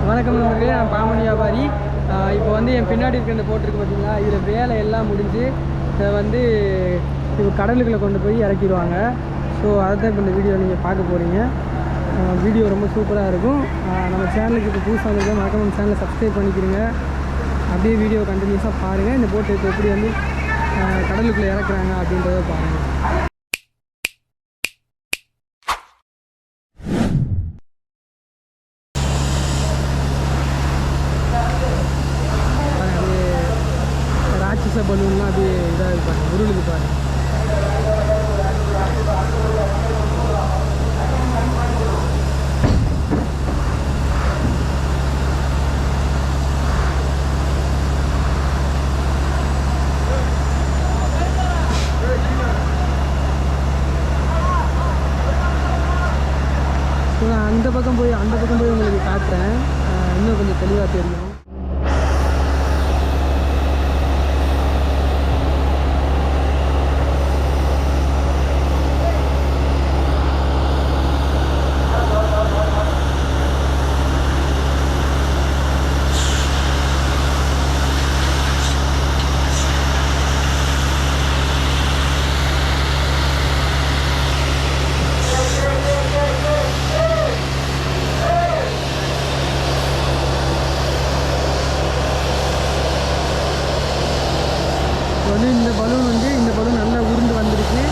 வணக்கம் நண்பர்களே, நான் பாமணி வியாபாரி. இப்போ வந்து என் பின்னாடி இருக்க இந்த போட்டிருக்கு பார்த்தீங்களா, இதில் வேலை எல்லாம் முடிஞ்சு இதை வந்து இப்போ கடலுக்குள்ளே கொண்டு போய் இறக்கிடுவாங்க. ஸோ அதை தான் இப்போ இந்த வீடியோ நீங்கள் பார்க்க போகிறீங்க. வீடியோ ரொம்ப சூப்பராக இருக்கும். நம்ம சேனலுக்கு இப்போ புதுசாக வந்திருக்கோம், மறக்காம நம்ம சேனலை சப்ஸ்கிரைப் பண்ணிக்கிறீங்க. அப்படியே வீடியோ கண்டினியூஸாக பாருங்கள். இந்த போட்டு இப்போ எப்படி வந்து கடலுக்குள்ளே இறக்குறாங்க அப்படின்றத பாருங்கள். ராட்சச பலூன்லாம் அப்படியே இதாக இருப்பாங்க, உருளுது பாருங்க. நான் அந்த பக்கம் போய் உங்களுக்கு காட்டுறேன், இன்னும் கொஞ்சம் தெளிவாக தெரியும். இந்த பலூன் நல்லா உருண்டு வந்துருக்கு.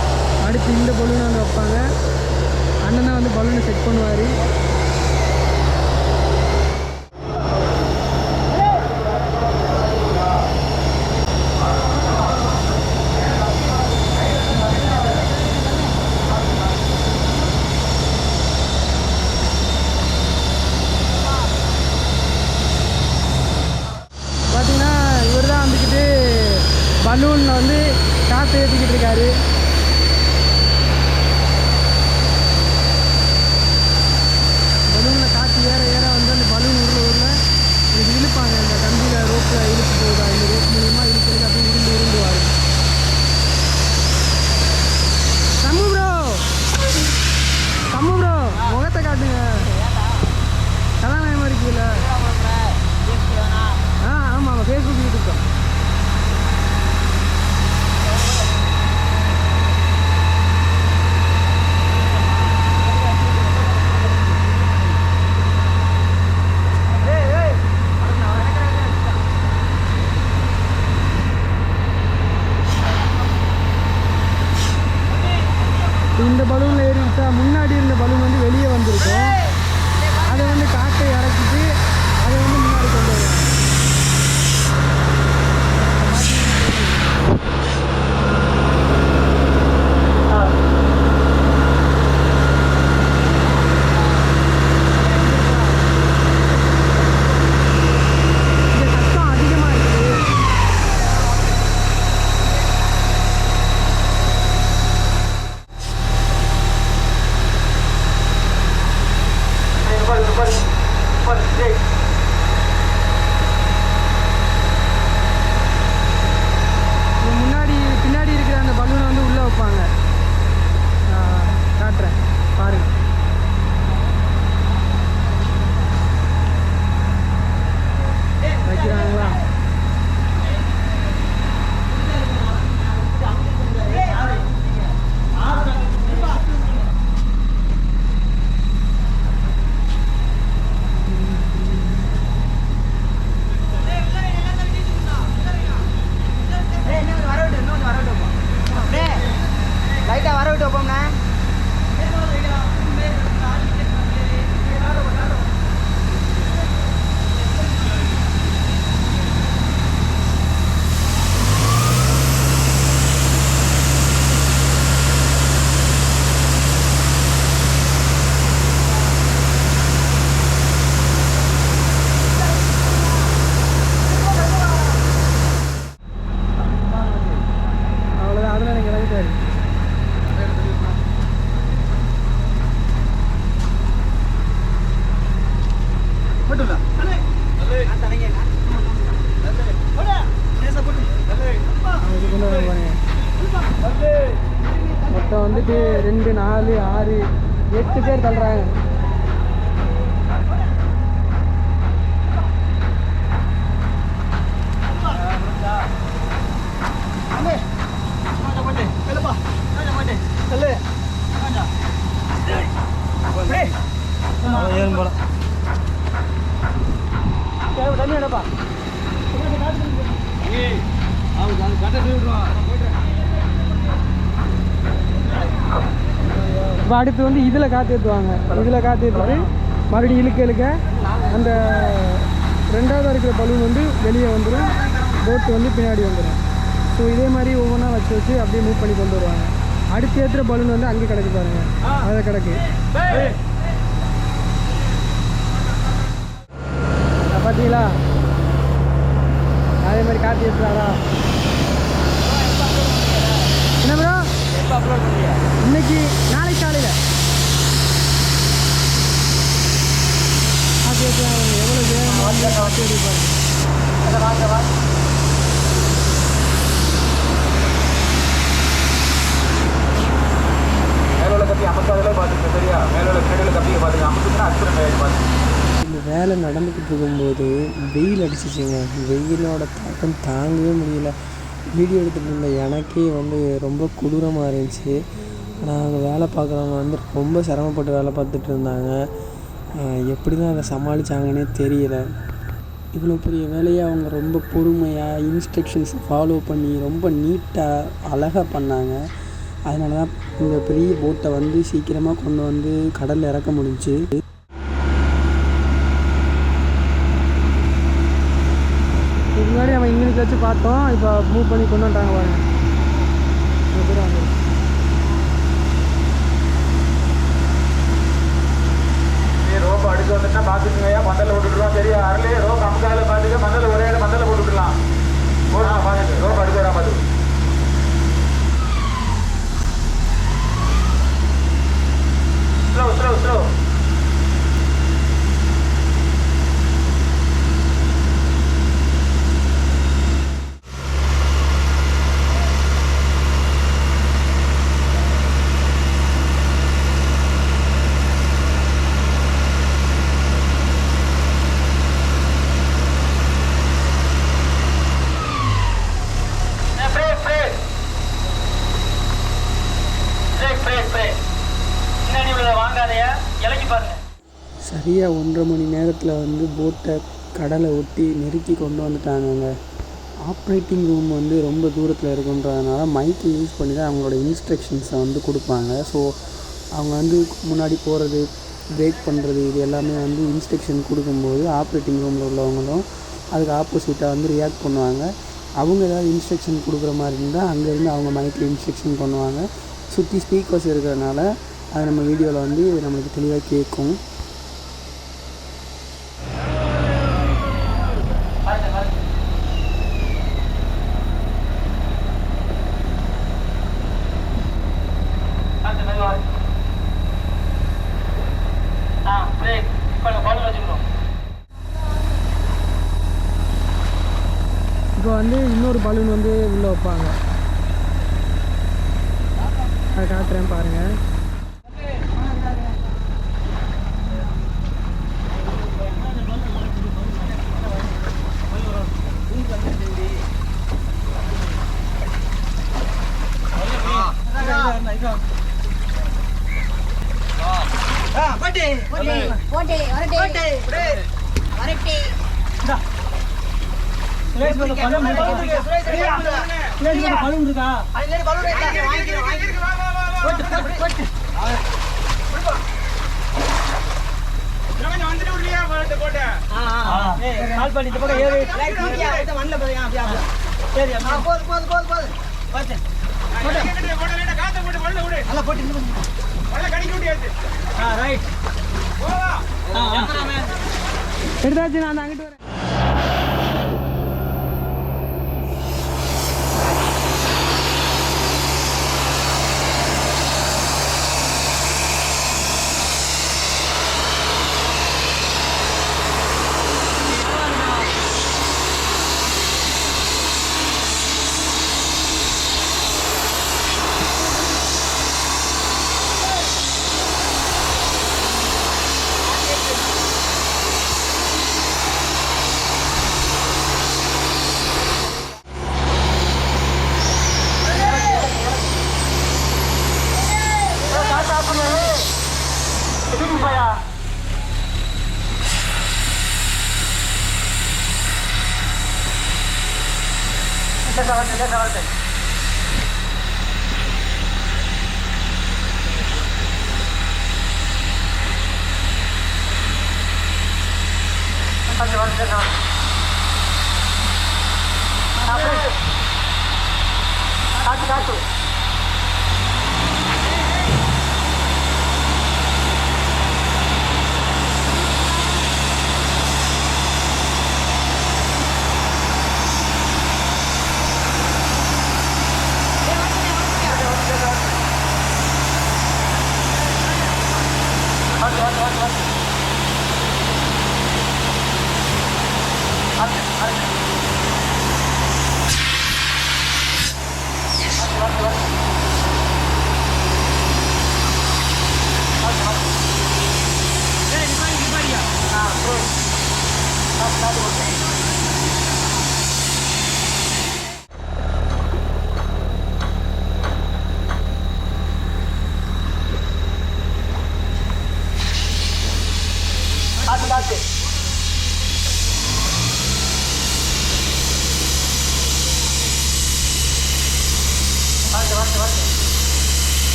அடுத்து இந்த பலூன் அங்கே வைப்பாங்க. அண்ணன் தான் வந்து பலூனை செட் பண்ணுவார். பார்த்தீங்கன்னா இவர் தான் வந்துக்கிட்டு பலூனில் வந்து காற்று ஏற்றிக்கிட்டு இருக்காரு. பலூனில் காற்று ஏற ஏற வந்து அந்த பலூன் உருள இது இழுப்பாங்க. அந்த கம்பியில் ரோப்பில் இழுத்து போகுதா, இந்த ரோப் மூலியமாக இழுக்கிறது அப்படியே உருண்டுவார். கம்மு ப்ரோ முகத்தை காட்டுங்க, கதாநாயகமாக இருக்குதுல்ல. ஆமாம், ஃபேஸ்புக் யூடியூப் தான். இந்த பலூனில் ஏறிடுச்சா, முன்னாடி இருந்த பலூன் வந்து வெளியே வந்திருக்கும். அதை வந்து காற்றை இறக்கிட்டு அதை வந்து முன்னாடி கொண்டு வருவாங்க. Hey. மொத்தம் வந்துட்டு 2 4 6 8 பேர் தள்ளுறாங்க. தண்ணி வேணப்பா. இப்போ அடுத்து வந்து இதில் காற்று ஏற்றுவாங்க. இதில் காற்று ஏற்றிட்டு மறுபடியும் இழுக்க அந்த 2ஆவதாக இருக்கிற பலூன் வந்து வெளியே வந்துடும், போட்டு வந்து பின்னாடி வந்துடும். ஸோ இதே மாதிரி ஒவ்வொன்றா வச்சு அப்படியே மூவ் பண்ணி கொண்டு வருவாங்க. அடுத்து ஏற்றுற பலூன் வந்து அங்கே கிடக்கு பாருங்கள், அதை கிடக்கு பார்த்தீங்களா? அதே மாதிரி காற்று ஏற்றுறாரா? என்ன ப்ரோ எப்போ அப்லோட் பண்ணுறியா? இன்னைக்கு நாளைக்கு காலையில் காற்று ஏற்றுறாங்க. எவ்வளோ வேகமாக காற்று ஏற்றிப்பாரு. இந்த வேலை நடந்துக்கிட்டு இருக்கும்போது வெயில் அடிச்சிச்சுங்க. வெயிலோட தாக்கம் தாங்கவே முடியல. வீடியோ எடுத்துகிட்டு இருந்த எனக்கே வந்து ரொம்ப கொடூரமாக இருந்துச்சு. ஆனால் அங்கே வேலை பார்க்குறவங்க வந்து ரொம்ப சிரமப்பட்டு வேலை பார்த்துட்டு இருந்தாங்க. எப்படி தான் அதை சமாளித்தாங்கன்னே தெரியல. இவ்வளோ பெரிய வேலையை அவங்க ரொம்ப பொறுமையாக இன்ஸ்ட்ரக்ஷன்ஸ் ஃபாலோ பண்ணி ரொம்ப நீட்டாக அழகாக பண்ணாங்க. அதனால தான் இந்த பெரிய போட்டை வந்து சீக்கிரமாக கொண்டு வந்து கடலில் இறக்க முடிஞ்சுச்சு. முன்னாடி நம்ம இங்கிலீஷ் வச்சு பார்த்தோம், இப்போ மூவ் பண்ணி கொண்டு வந்துட்டாங்க பாருங்க. ரோப் அடிச்சு வந்துட்டா பார்த்துக்குங்கய்யா, மந்தலில் போட்டுக்கலாம். சரியா அரளே ரோப் அமுக்கால பார்த்துக்க, மந்தலில் ஒரே இடம் மந்தலில் போட்டுக்கலாம். போடலாம் பார்த்துட்டு ரோப் அடிச்சு வரா பார்த்து. ஸ்லோ சரியாக 1.5 மணி நேரத்தில் வந்து போட்டை கடலை ஒட்டி நெருக்கி கொண்டு வந்துட்டாங்கங்க. ஆப்ரேட்டிங் ரூம் வந்து ரொம்ப தூரத்தில் இருக்குன்றதுனால மைக்கு யூஸ் பண்ணி தான் அவங்களோட இன்ஸ்ட்ரக்ஷன்ஸை வந்து கொடுப்பாங்க. ஸோ அவங்க வந்து முன்னாடி போகிறது, பிரேக் பண்ணுறது, இது எல்லாமே வந்து இன்ஸ்ட்ரக்ஷன் கொடுக்கும்போது ஆப்ரேட்டிங் ரூமில் உள்ளவங்களும் அதுக்கு ஆப்போசிட்டாக வந்து ரியாக்ட் பண்ணுவாங்க. அவங்க ஏதாவது இன்ஸ்ட்ரக்ஷன் கொடுக்குற மாதிரி இருந்தால் அங்கேருந்து அவங்க மைக்கில் இன்ஸ்ட்ரக்ஷன் பண்ணுவாங்க. சுற்றி ஸ்பீக்கர்ஸ் இருக்கிறதுனால அது நம்ம வீடியோவில் வந்து நம்மளுக்கு தெளிவாக கேட்கும். இப்போ வந்து இன்னொரு பலூன் வந்து உள்ளே வைப்பாங்க, அதை காட்டுறேன் பாருங்கள். எடுத்தாச்சு, நான் அங்கிட்டு வரேன். காட்டு காட்டு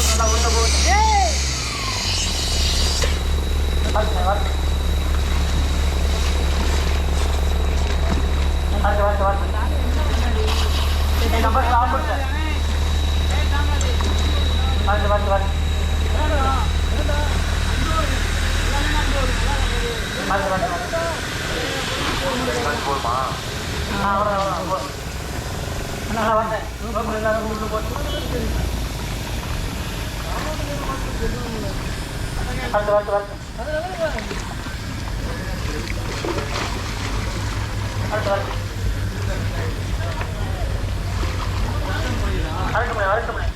நல்லா உள்ள போகுது நம்பர் சாப்பிடுங்க போதுமா அரட்டுமே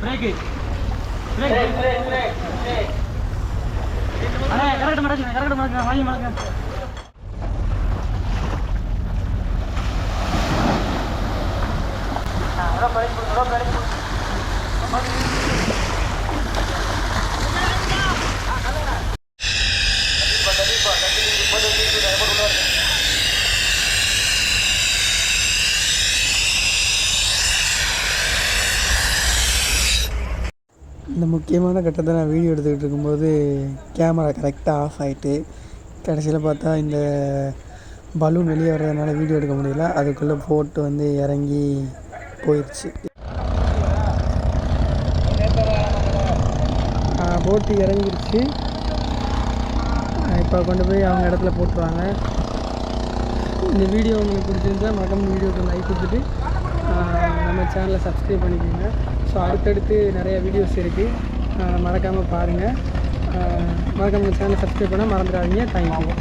பிரேக் கரெக்ட் மடக்கு வாங்கி மடக்கு இந்த முக்கியமான கட்டத்தை நான் வீடியோ எடுத்துக்கிட்டு இருக்கும்போது கேமரா கரெக்டாக ஆஃப் ஆகிட்டு கடைசியில் பார்த்தா இந்த பலூன் வெளியே வர்றதுனால வீடியோ எடுக்க முடியல. அதுக்குள்ளே போட்டு வந்து இறங்கி போயிடுச்சு. போட்டு இறங்கிருச்சு. இப்போ கொண்டு போய் அவங்க இடத்துல போட்டுருவாங்க. இந்த வீடியோ உங்களுக்கு பிடிச்சிருந்தா மறக்காம வீடியோக்கு லைக் கொடுத்துட்டு நம்ம சேனலை சப்ஸ்கிரைப் பண்ணிக்கோங்க. ஸோ அடுத்தடுத்து நிறையா வீடியோஸ் இருக்குது, மறக்காமல் பாருங்கள். மறக்காமல் சேனலை சப்ஸ்கிரைப் பண்ணால் மறந்துடாதீங்க. தேங்க்யூ.